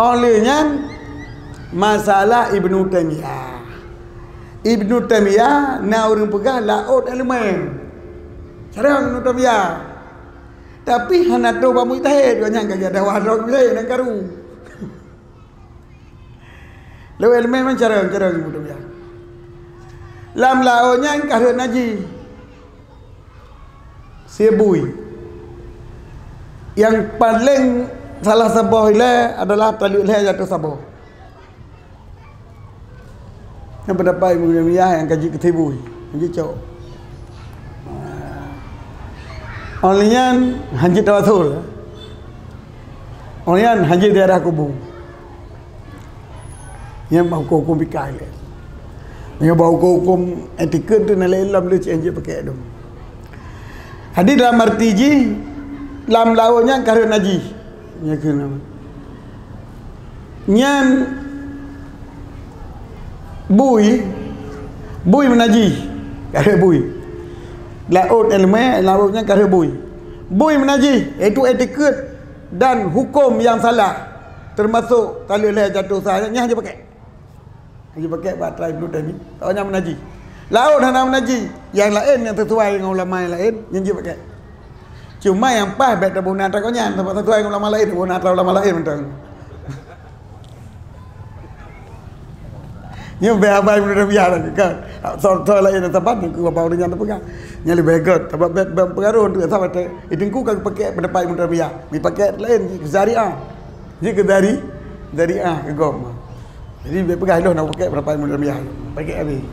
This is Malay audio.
Olehnya masalah Ibnu Taimiyah. Ibnu Taimiyah na orang pegang laut elemen. Cara Ibnu Taimiyah. Tapi hana tu ba mujtahid dia nyang kaya dah wadok dia nang karu. Lalu elemen man cara Ibnu Taimiyah. Lam lautnya kahreun naji. Sebui. Yang paling salah sabah ile adalah taluk ile jatuh sabah. Yang berdapat Ibnu Taimiyah yang kaji ketibui, kaji cok. Onlian haji tawasul. Onlian haji daerah kubur. Yang mau hukum bikai le. Yang bau hukum etiket tu nilai lam lu cek pakai tu. Hadis dalam martiji lam lawannya karena naji. Ya kena. Nyan bui menaji. Karena bui. Laut ilmu lautnya karena bui. Bui menaji itu etiket dan hukum yang salah. Termasuk kalau leh jatuh sahnya hanya pakai. Hanya pakai baterai Ibnu Taimiyah. Taunya menaji. Laut hana menaji. Yang lain yang sesuai dengan ulama yang lain yang dia pakai. Cuma yang pas bet tabun nata kau nyan tempat sesuai dengan ulama lain, tabun nata ulama lain mentang. Nya be abai Ibnu Taimiyah kan. Soal lain tempat ni ku bawa dengan pegang. Nya lebih bagus tempat bet pengaruh tu sampai itu ku kan pakai pendapat Ibnu Taimiyah. Di pakai lain zariah. Dia ke dari ke gom. Jadi be pegang dah nak pakai pendapat Ibnu Taimiyah. Pakai habis.